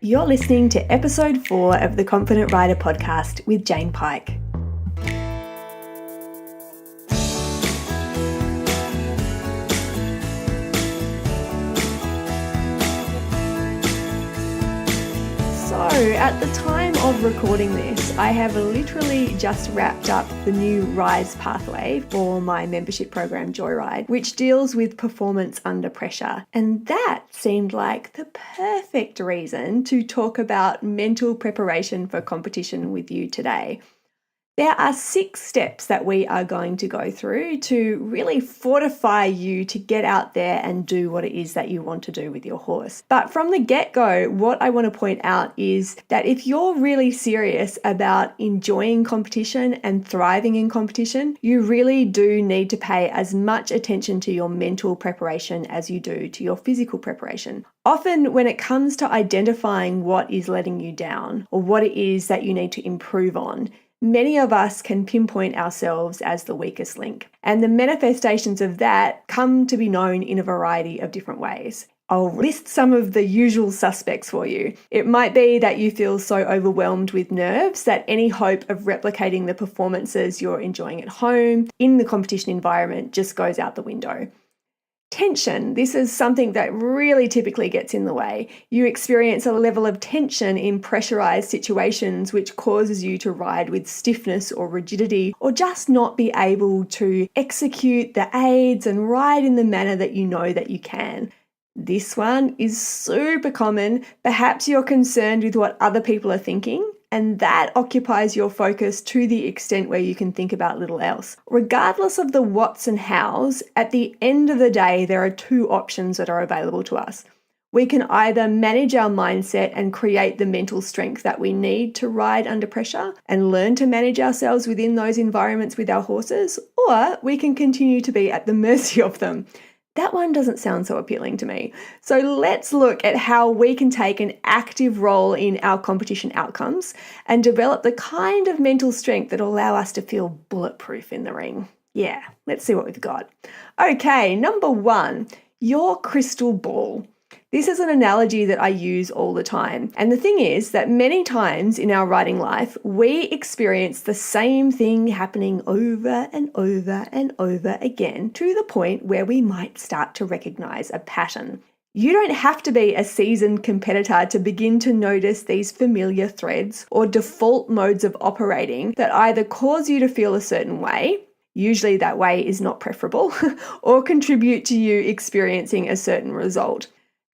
You're listening to episode 4 of the Confident Rider podcast with Jane Pike. So, at the time of recording this, I have literally just wrapped up the new Rise pathway for my membership program Joyride, which deals with performance under pressure. And that seemed like the perfect reason to talk about mental preparation for competition with you today. There are 6 steps that we are going to go through to really fortify you to get out there and do what it is that you want to do with your horse. But from the get-go, what I want to point out is that if you're really serious about enjoying competition and thriving in competition, you really do need to pay as much attention to your mental preparation as you do to your physical preparation. Often when it comes to identifying what is letting you down or what it is that you need to improve on, many of us can pinpoint ourselves as the weakest link, and the manifestations of that come to be known in a variety of different ways. I'll list some of the usual suspects for you. It might be that you feel so overwhelmed with nerves that any hope of replicating the performances you're enjoying at home in the competition environment just goes out the window. Tension. This is something that really typically gets in the way. You experience a level of tension in pressurized situations which causes you to ride with stiffness or rigidity, or just not be able to execute the aids and ride in the manner that you know that you can. This one is super common. Perhaps you're concerned with what other people are thinking, and that occupies your focus to the extent where you can think about little else. Regardless of the whats and hows, at the end of the day, there are 2 options that are available to us. We can either manage our mindset and create the mental strength that we need to ride under pressure and learn to manage ourselves within those environments with our horses, or we can continue to be at the mercy of them. That one doesn't sound so appealing to me. So let's look at how we can take an active role in our competition outcomes and develop the kind of mental strength that will allow us to feel bulletproof in the ring. Yeah, let's see what we've got. Okay, number 1, your crystal ball. This is an analogy that I use all the time. And the thing is that many times in our riding life, we experience the same thing happening over and over and over again to the point where we might start to recognize a pattern. You don't have to be a seasoned competitor to begin to notice these familiar threads or default modes of operating that either cause you to feel a certain way, usually that way is not preferable, or contribute to you experiencing a certain result.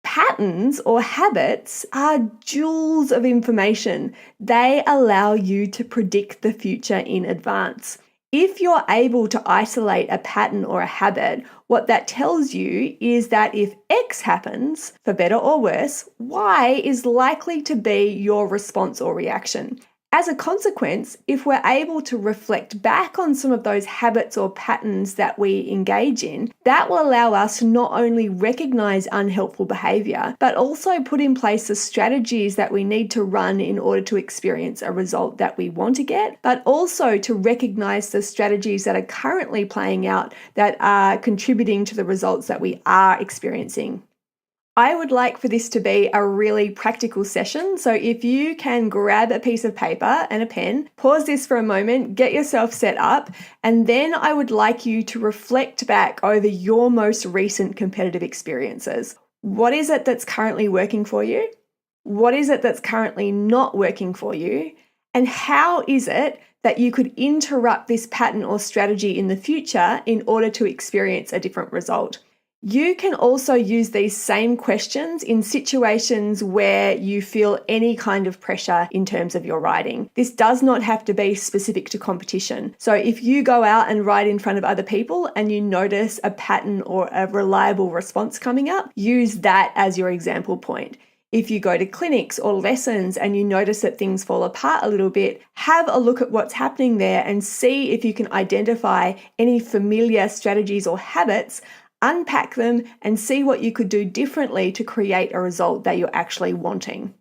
Patterns or habits are jewels of information. They allow you to predict the future in advance. If you're able to isolate a pattern or a habit, what that tells you is that if X happens, for better or worse, Y is likely to be your response or reaction. As a consequence, if we're able to reflect back on some of those habits or patterns that we engage in, that will allow us to not only recognize unhelpful behavior, but also put in place the strategies that we need to run in order to experience a result that we want to get, but also to recognize the strategies that are currently playing out that are contributing to the results that we are experiencing. I would like for this to be a really practical session, so if you can grab a piece of paper and a pen, pause this for a moment, get yourself set up, and then I would like you to reflect back over your most recent competitive experiences. What is it that's currently working for you? What is it that's currently not working for you? And how is it that you could interrupt this pattern or strategy in the future in order to experience a different result? You can also use these same questions in situations where you feel any kind of pressure in terms of your riding. This does not have to be specific to competition. So if you go out and ride in front of other people and you notice a pattern or a reliable response coming up, use that as your example point. If you go to clinics or lessons and you notice that things fall apart a little bit, have a look at what's happening there and see if you can identify any familiar strategies or habits, unpack them, and see what you could do differently to create a result that you're actually wanting.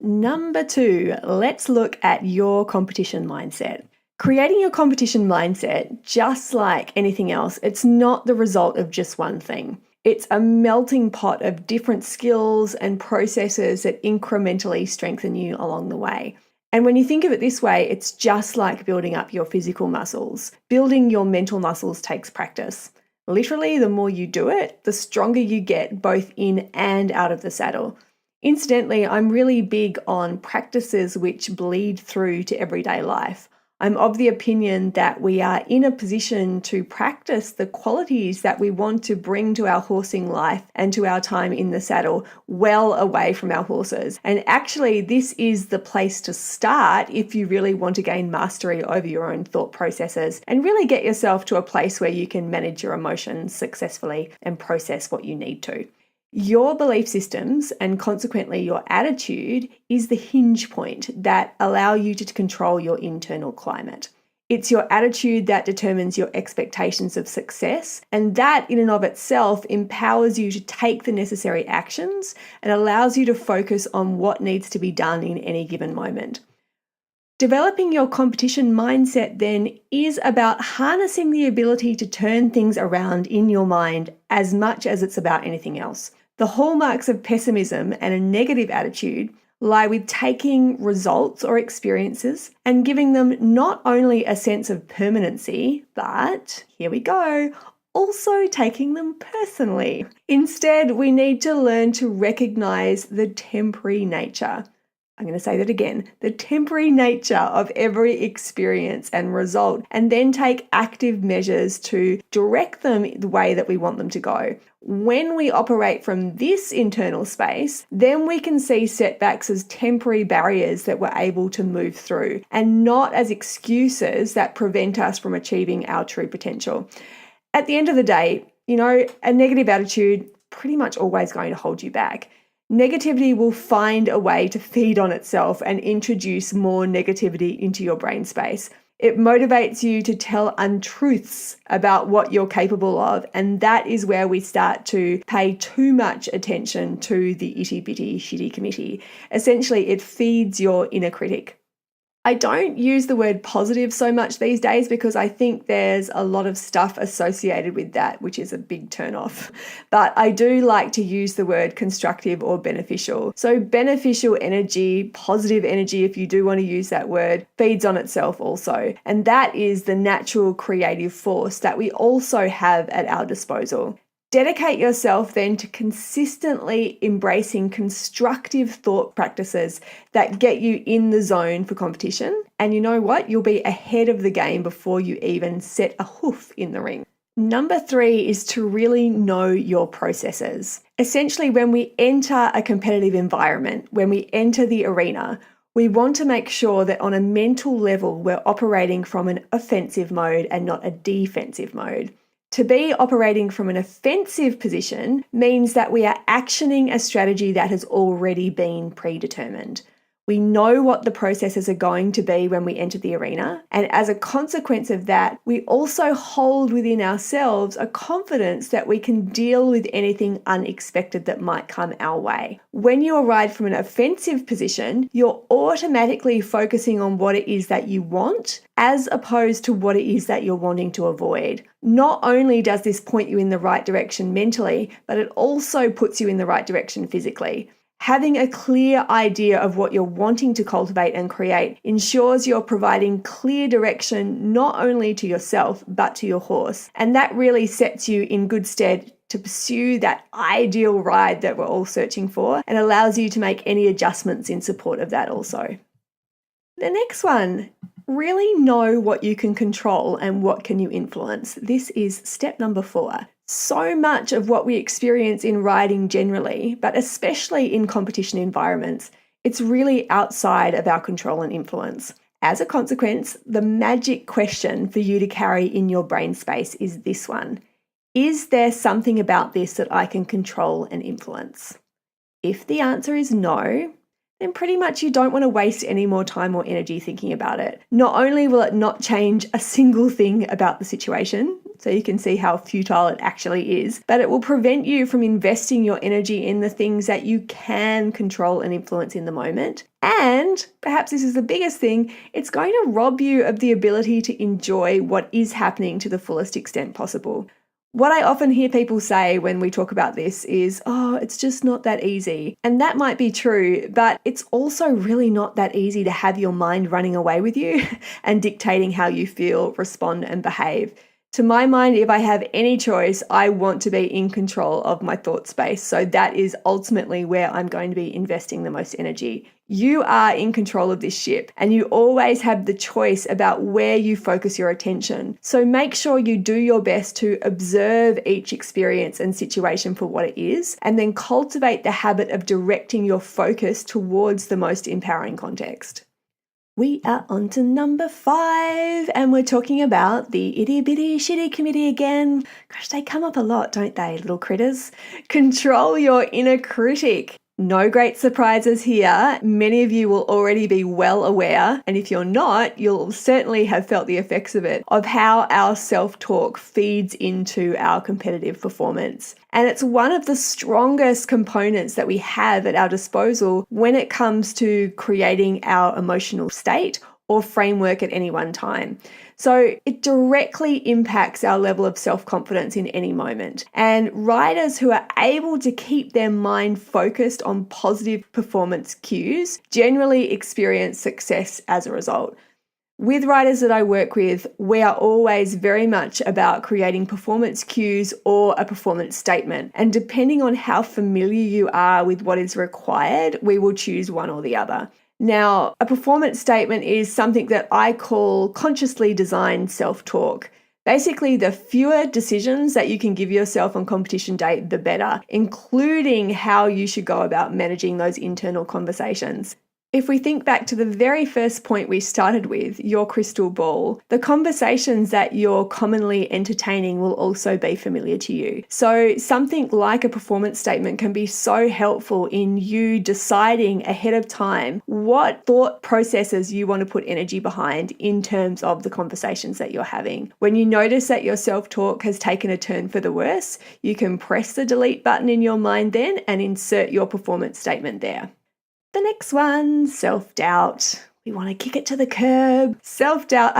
Number 2, let's look at your competition mindset. Creating your competition mindset, just like anything else, it's not the result of just one thing. It's a melting pot of different skills and processes that incrementally strengthen you along the way. And when you think of it this way, it's just like building up your physical muscles. Building your mental muscles takes practice. Literally, the more you do it, the stronger you get both in and out of the saddle. Incidentally, I'm really big on practices which bleed through to everyday life. I'm of the opinion that we are in a position to practice the qualities that we want to bring to our horsing life and to our time in the saddle well away from our horses. And actually, this is the place to start if you really want to gain mastery over your own thought processes and really get yourself to a place where you can manage your emotions successfully and process what you need to. Your belief systems and consequently your attitude is the hinge point that allow you to control your internal climate. It's your attitude that determines your expectations of success, and that in and of itself empowers you to take the necessary actions and allows you to focus on what needs to be done in any given moment. Developing your competition mindset then is about harnessing the ability to turn things around in your mind as much as it's about anything else. The hallmarks of pessimism and a negative attitude lie with taking results or experiences and giving them not only a sense of permanency, but, here we go, also taking them personally. Instead, we need to learn to recognize the temporary nature. I'm going to say that again, the temporary nature of every experience and result, and then take active measures to direct them the way that we want them to go. When we operate from this internal space, then we can see setbacks as temporary barriers that we're able to move through and not as excuses that prevent us from achieving our true potential. At the end of the day, a negative attitude pretty much always going to hold you back. Negativity will find a way to feed on itself and introduce more negativity into your brain space. It motivates you to tell untruths about what you're capable of, and that is where we start to pay too much attention to the itty-bitty shitty committee. Essentially, it feeds your inner critic. I don't use the word positive so much these days because I think there's a lot of stuff associated with that, which is a big turnoff. But I do like to use the word constructive or beneficial. So beneficial energy, positive energy, if you do want to use that word, feeds on itself also. And that is the natural creative force that we also have at our disposal. Dedicate yourself then to consistently embracing constructive thought practices that get you in the zone for competition. And you know what? You'll be ahead of the game before you even set a hoof in the ring. Number 3 is to really know your processes. Essentially, when we enter a competitive environment, when we enter the arena, we want to make sure that on a mental level, we're operating from an offensive mode and not a defensive mode. To be operating from an offensive position means that we are actioning a strategy that has already been predetermined. We know what the processes are going to be when we enter the arena, and as a consequence of that, we also hold within ourselves a confidence that we can deal with anything unexpected that might come our way. When you arrive from an offensive position, you're automatically focusing on what it is that you want, as opposed to what it is that you're wanting to avoid. Not only does this point you in the right direction mentally, but it also puts you in the right direction physically. Having a clear idea of what you're wanting to cultivate and create ensures you're providing clear direction not only to yourself, but to your horse. And that really sets you in good stead to pursue that ideal ride that we're all searching for and allows you to make any adjustments in support of that also. The next one, really know what you can control and what can you influence. This is step number 4. So much of what we experience in riding generally, but especially in competition environments, it's really outside of our control and influence. As a consequence, the magic question for you to carry in your brain space is this one. Is there something about this that I can control and influence? If the answer is no, then pretty much you don't want to waste any more time or energy thinking about it. Not only will it not change a single thing about the situation, so you can see how futile it actually is, but it will prevent you from investing your energy in the things that you can control and influence in the moment. And perhaps this is the biggest thing, it's going to rob you of the ability to enjoy what is happening to the fullest extent possible. What I often hear people say when we talk about this is, oh, it's just not that easy. And that might be true, but it's also really not that easy to have your mind running away with you and dictating how you feel, respond, and behave. To my mind, if I have any choice, I want to be in control of my thought space. So that is ultimately where I'm going to be investing the most energy. You are in control of this ship, and you always have the choice about where you focus your attention. So make sure you do your best to observe each experience and situation for what it is, and then cultivate the habit of directing your focus towards the most empowering context. We are on to number 5, and we're talking about the itty bitty shitty committee again. Gosh, they come up a lot, don't they, little critters? Control your inner critic. No great surprises here. Many of you will already be well aware, and if you're not, you'll certainly have felt the effects of it, of how our self-talk feeds into our competitive performance. And it's one of the strongest components that we have at our disposal when it comes to creating our emotional state or framework at any one time. So it directly impacts our level of self-confidence in any moment. And riders who are able to keep their mind focused on positive performance cues generally experience success as a result. With riders that I work with, we are always very much about creating performance cues or a performance statement. And depending on how familiar you are with what is required, we will choose one or the other. Now, a performance statement is something that I call consciously designed self-talk. Basically, the fewer decisions that you can give yourself on competition day, the better, including how you should go about managing those internal conversations. If we think back to the very first point we started with, your crystal ball, the conversations that you're commonly entertaining will also be familiar to you. So something like a performance statement can be so helpful in you deciding ahead of time what thought processes you want to put energy behind in terms of the conversations that you're having. When you notice that your self-talk has taken a turn for the worse, you can press the delete button in your mind then and insert your performance statement there. The next one, self-doubt. We want to kick it to the curb. Self-doubt,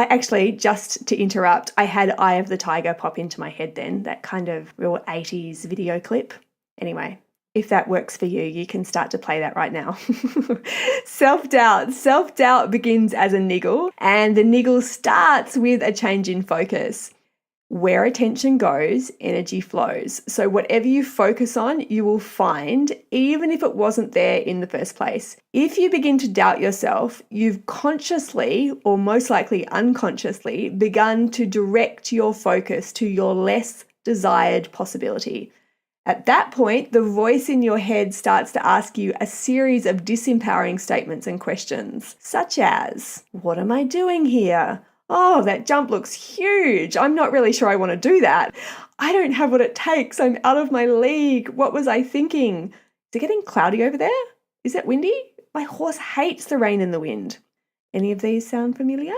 just to interrupt, I had Eye of the Tiger pop into my head then, that kind of real 80s video clip. Anyway, if that works for you, you can start to play that right now. Self-doubt. Self-doubt begins as a niggle, and the niggle starts with a change in focus. Where attention goes, energy flows. So whatever you focus on, you will find, even if it wasn't there in the first place. If you begin to doubt yourself, you've consciously, or most likely unconsciously, begun to direct your focus to your less desired possibility. At that point, the voice in your head starts to ask you a series of disempowering statements and questions, such as, what am I doing here? Oh, that jump looks huge. I'm not really sure I want to do that. I don't have what it takes. I'm out of my league. What was I thinking? Is it getting cloudy over there? Is it windy? My horse hates the rain and the wind. Any of these sound familiar?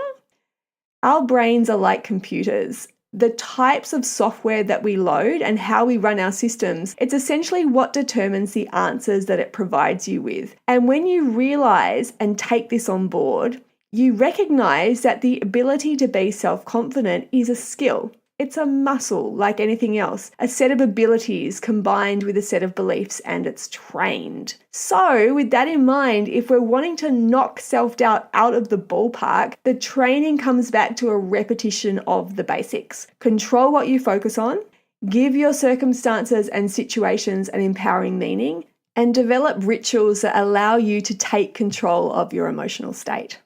Our brains are like computers. The types of software that we load and how we run our systems, it's essentially what determines the answers that it provides you with. And when you realize and take this on board, you recognize that the ability to be self-confident is a skill. It's a muscle like anything else, a set of abilities combined with a set of beliefs, and it's trained. So with that in mind, if we're wanting to knock self-doubt out of the ballpark, the training comes back to a repetition of the basics. Control what you focus on, give your circumstances and situations an empowering meaning, and develop rituals that allow you to take control of your emotional state.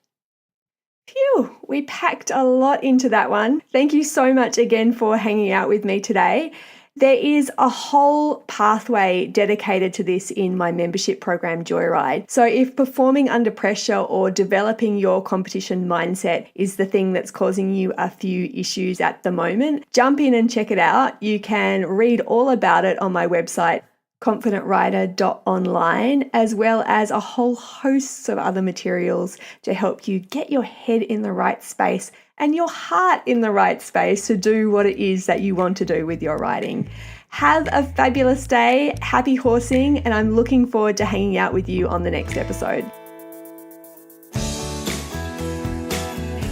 Phew, we packed a lot into that one. Thank you so much again for hanging out with me today. There is a whole pathway dedicated to this in my membership program, Joyride. So if performing under pressure or developing your competition mindset is the thing that's causing you a few issues at the moment, jump in and check it out. You can read all about it on my website, confidentrider.online, as well as a whole host of other materials to help you get your head in the right space and your heart in the right space to do what it is that you want to do with your riding. Have a fabulous day, happy horsing, and I'm looking forward to hanging out with you on the next episode.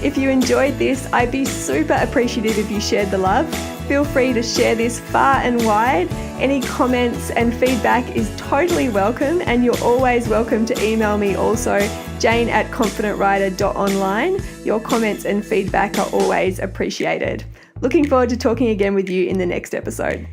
If you enjoyed this, I'd be super appreciative if you shared the love. Feel free to share this far and wide. Any comments and feedback is totally welcome, and you're always welcome to email me also, jane@confidentwriter.online. Your comments and feedback are always appreciated. Looking forward to talking again with you in the next episode.